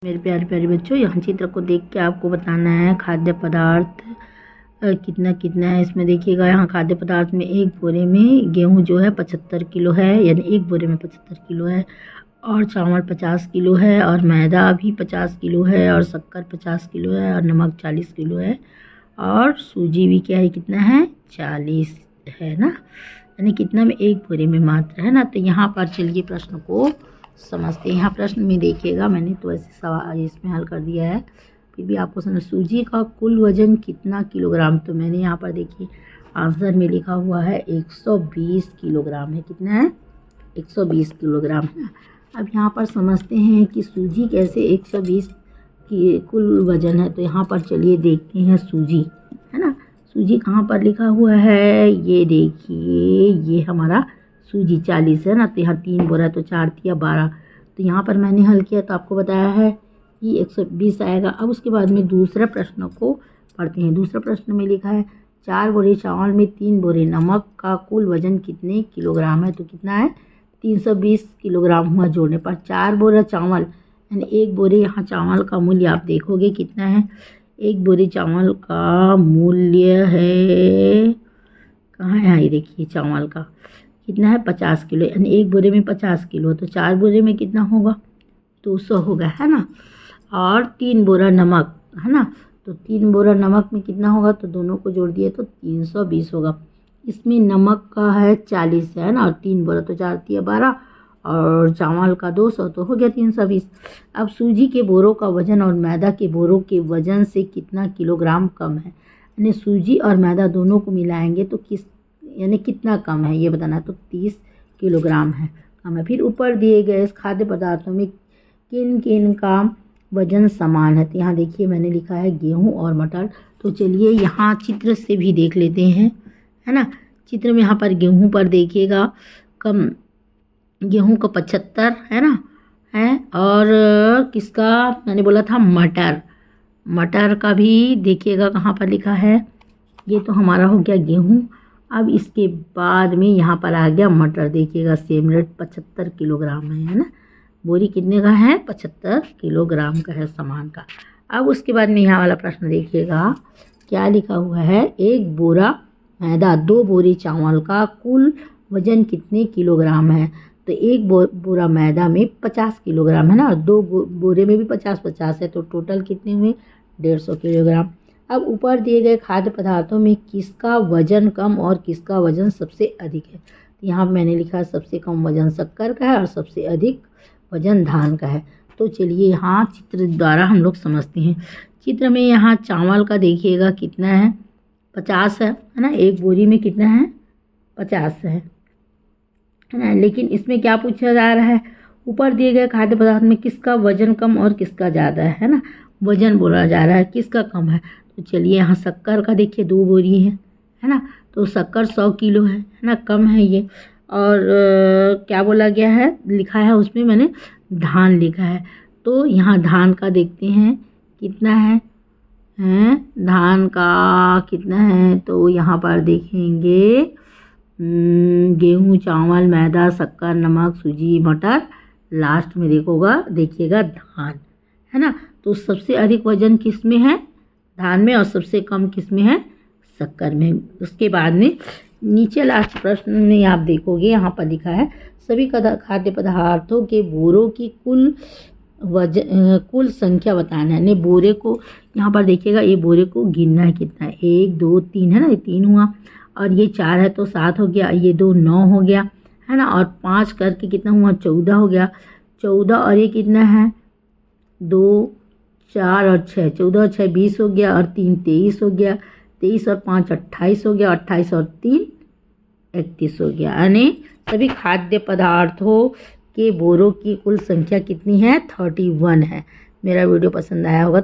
मेरे प्यारे प्यारे बच्चों, यहाँ चित्र को देख के आपको बताना है खाद्य पदार्थ कितना कितना है। इसमें देखिएगा, यहाँ खाद्य पदार्थ में एक बोरे में गेहूँ जो है 75 किलो है, यानी एक बोरे में 75 किलो है। और चावल 50 किलो है, और मैदा भी 50 किलो है, और शक्कर 50 किलो है, और नमक 40 किलो है, और सूजी भी क्या है, कितना है, 40 है ना। यानी कितना में, एक बोरे में मात्र है ना। तो यहाँ पर चलिए प्रश्न को समझते हैं। यहाँ प्रश्न में देखिएगा, मैंने तो ऐसे सवाल इसमें हल कर दिया है, फिर भी आपको समझ। सूजी का कुल वजन कितना किलोग्राम, तो मैंने यहाँ पर देखिए आंसर में लिखा हुआ है 120 किलोग्राम है। कितना है, 120 किलोग्राम है। अब यहाँ पर समझते हैं कि सूजी कैसे 120 की कुल वजन है। तो यहाँ पर चलिए देखते हैं सूजी, है ना। सूजी कहाँ पर लिखा हुआ है, ये देखिए, ये हमारा सूजी 40 है ना। तो यहाँ 3 बोरा, तो 4 तिया 12। तो यहाँ पर मैंने हल किया तो आपको बताया है कि 120 आएगा। अब उसके बाद में दूसरे प्रश्न को पढ़ते हैं। दूसरा प्रश्न में लिखा है 4 बोरे चावल में 3 बोरे नमक का कुल वजन कितने किलोग्राम है। तो कितना है, 320 किलोग्राम हुआ जोड़ने पर। 4 बोरा चावल यानी एक बोरे, यहाँ चावल का मूल्य आप देखोगे कितना है। एक बोरे चावल का मूल्य है, कहाँ है, यहाँ ये देखिए, चावल का कितना है, 50 किलो, यानी एक बोरे में 50 किलो। तो 4 बोरे में कितना होगा, 200 होगा, है ना। और 3 बोरा नमक, है ना। तो 3 बोरा नमक में कितना होगा, तो दोनों को जोड़ दिए तो 320 होगा। इसमें नमक का है 40 है ना, और 3 बोरा, तो 4 तिया 12, और चावल का 200, तो हो गया 320। अब सूजी के बोरों का वजन और मैदा के बोरों के वजन से कितना किलोग्राम कम है। यानी सूजी और मैदा दोनों को मिलाएंगे तो यानी कितना कम है, ये बताना है। तो 30 किलोग्राम है, कम है। फिर ऊपर दिए गए खाद्य पदार्थों में किन किन का वजन समान है। तो यहाँ देखिए मैंने लिखा है गेहूं और मटर। तो चलिए यहाँ चित्र से भी देख लेते हैं, है ना। चित्र में यहाँ पर गेहूं पर देखिएगा, कम गेहूं का 75 है ना, है। और किसका मैंने बोला था, मटर, मटर का भी देखिएगा कहाँ पर लिखा है। ये तो हमारा हो गया गेहूं। अब इसके बाद में यहाँ पर आ गया मटर, देखिएगा सेम रेट 75 किलोग्राम है ना। बोरी कितने का है, 75 किलोग्राम का है, समान का। अब उसके बाद में यहाँ वाला प्रश्न देखिएगा, क्या लिखा हुआ है, एक बोरा मैदा 2 बोरी चावल का कुल वजन कितने किलोग्राम है। तो एक बोरा मैदा में 50 किलोग्राम है ना, और 2 बोरे में भी 50-50 है, तो टोटल कितने हुए, 150 किलोग्राम। अब ऊपर दिए गए खाद्य पदार्थों में किसका वजन कम और किसका वजन सबसे अधिक है। तो यहाँ मैंने लिखा सबसे कम वजन शक्कर का है, और सबसे अधिक वजन धान का है। तो चलिए यहाँ चित्र द्वारा हम लोग समझते हैं। चित्र में यहाँ चावल का देखिएगा कितना है, 50 है ना। एक बोरी में कितना है, 50 है ना। लेकिन इसमें क्या पूछा जा रहा है, ऊपर दिए गए खाद्य पदार्थ में किसका वजन कम और किसका ज़्यादा है ना। वजन बोला जा रहा है, किसका कम है। तो चलिए यहाँ शक्कर का देखिए 2 बोरी है ना। तो शक्कर 100 किलो है ना, कम है ये। और क्या बोला गया है, लिखा है उसमें मैंने धान लिखा है। तो यहाँ धान का देखते हैं कितना है, धान का कितना है। तो यहाँ पर देखेंगे गेहूँ, चावल, मैदा, शक्कर, नमक, सूजी, मटर, लास्ट में देखिएगा धान, है ना। तो सबसे अधिक वजन किस में है, धान में, और सबसे कम किस में है, शक्कर में। उसके बाद में नीचे लास्ट प्रश्न में आप देखोगे, यहाँ पर लिखा है सभी खाद्य पदार्थों के बोरों की कुल संख्या बताना है। बोरे को यहाँ पर देखिएगा, ये बोरे को गिनना है कितना है, 1 2 3 है ना, ये 3 हुआ, और ये 4 है तो 7 हो गया, ये 2 9 हो गया, है ना। और 5 करके कितना हुआ, 14 हो गया, 14, और ये कितना है, 2 4 और 6, 14 और 6 20 हो गया, और 3 23 हो गया, 23 और 5 28 हो गया, 28 और 3 31 हो गया। यानी सभी खाद्य पदार्थों के बोरों की कुल संख्या कितनी है, 31 है। मेरा वीडियो पसंद आया होगा तो